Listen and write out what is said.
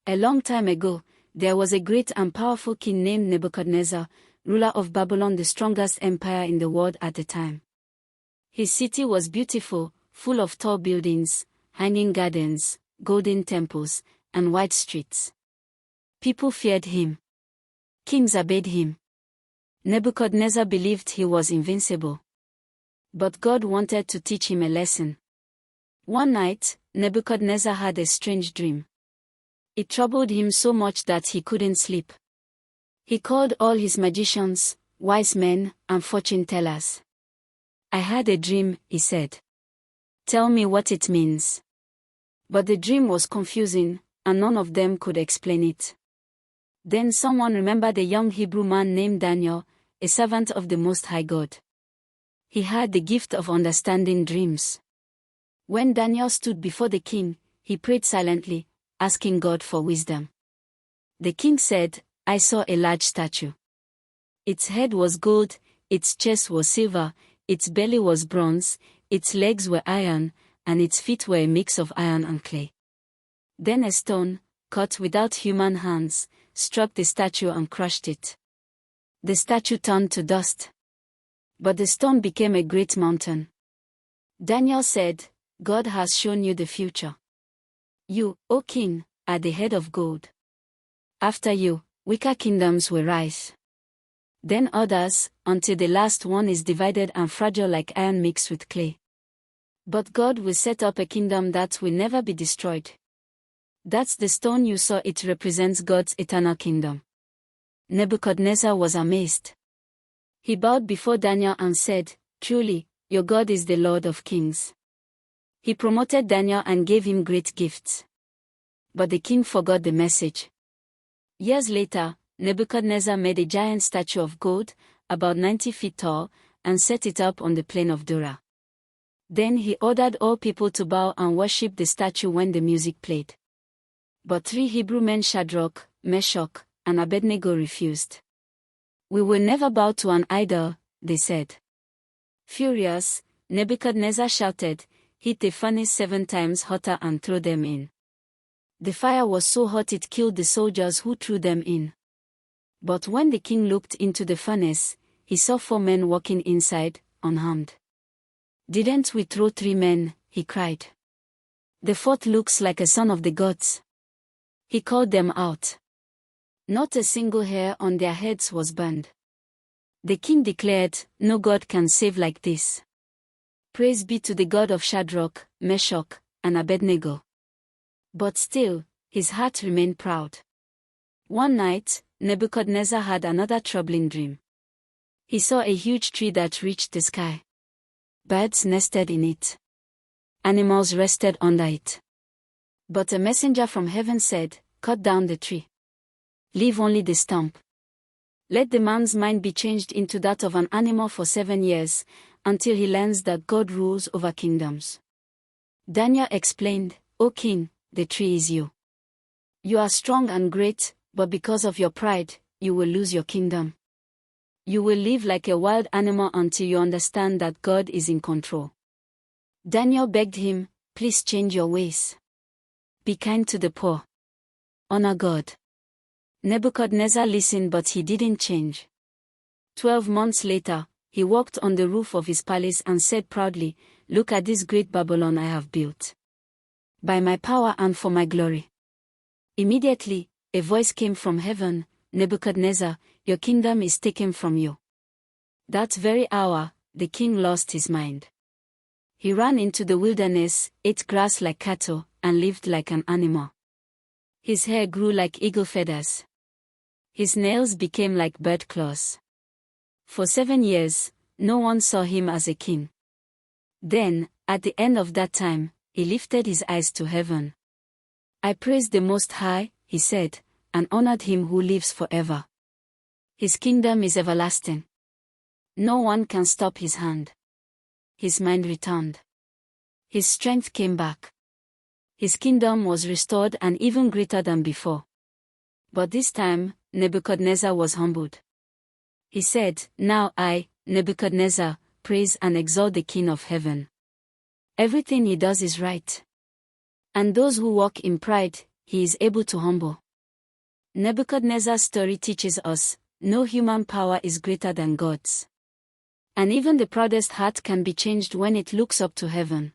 A long time ago, there was a great and powerful king named Nebuchadnezzar, ruler of Babylon, the strongest empire in the world at the time. His city was beautiful, full of tall buildings, hanging gardens, golden temples, and wide streets. People feared him. Kings obeyed him. Nebuchadnezzar believed he was invincible. But God wanted to teach him a lesson. One night, Nebuchadnezzar had a strange dream. It troubled him so much that he couldn't sleep. He called all his magicians, wise men, and fortune tellers. "I had a dream," he said. "Tell me what it means." But the dream was confusing, and none of them could explain it. Then someone remembered a young Hebrew man named Daniel, a servant of the Most High God. He had the gift of understanding dreams. When Daniel stood before the king, he prayed silently, asking God for wisdom. The king said, "I saw a large statue. Its head was gold, its chest was silver, its belly was bronze, its legs were iron, and its feet were a mix of iron and clay." Then a stone, cut without human hands, struck the statue and crushed it. The statue turned to dust. But the stone became a great mountain. Daniel said, "God has shown you the future. You, O king, are the head of gold. After you, weaker kingdoms will rise. Then others, until the last one is divided and fragile like iron mixed with clay. But God will set up a kingdom that will never be destroyed. That's the stone you saw. It represents God's eternal kingdom." Nebuchadnezzar was amazed. He bowed before Daniel and said, "Truly, your God is the Lord of kings." He promoted Daniel and gave him great gifts. But the king forgot the message. Years later, Nebuchadnezzar made a giant statue of gold, about 90 feet tall, and set it up on the plain of Dura. Then he ordered all people to bow and worship the statue when the music played. But 3 Hebrew men, Shadrach, Meshach, and Abednego, refused. "We will never bow to an idol," they said. Furious, Nebuchadnezzar shouted, "Hit the furnace 7 times hotter and throw them in." The fire was so hot it killed the soldiers who threw them in. But when the king looked into the furnace, he saw 4 men walking inside, unharmed. "Didn't we throw 3 men?" he cried. "The 4th looks like a son of the gods." He called them out. Not a single hair on their heads was burned. The king declared, "No God can save like this. Praise be to the God of Shadrach, Meshach, and Abednego." But still, his heart remained proud. One night, Nebuchadnezzar had another troubling dream. He saw a huge tree that reached the sky. Birds nested in it. Animals rested under it. But a messenger from heaven said, "Cut down the tree. Leave only the stump. Let the man's mind be changed into that of an animal for 7 years, until he learns that God rules over kingdoms." Daniel explained, "O king, the tree is you. You are strong and great, but because of your pride, you will lose your kingdom. You will live like a wild animal until you understand that God is in control." Daniel begged him, "Please change your ways. Be kind to the poor. Honor God." Nebuchadnezzar listened, but he didn't change. 12 months later, he walked on the roof of his palace and said proudly, "Look at this great Babylon I have built. By my power and for my glory." Immediately, a voice came from heaven, "Nebuchadnezzar, your kingdom is taken from you." That very hour, the king lost his mind. He ran into the wilderness, ate grass like cattle, and lived like an animal. His hair grew like eagle feathers. His nails became like bird claws. For 7 years, no one saw him as a king. Then, at the end of that time, he lifted his eyes to heaven. "I praise the Most High," he said, "and honored him who lives forever. His kingdom is everlasting. No one can stop his hand." His mind returned. His strength came back. His kingdom was restored and even greater than before. But this time, Nebuchadnezzar was humbled. He said, "Now I, Nebuchadnezzar, praise and exalt the King of heaven. Everything he does is right. And those who walk in pride, he is able to humble. Nebuchadnezzar's story teaches us, no human power is greater than God's. And even the proudest heart can be changed when it looks up to heaven.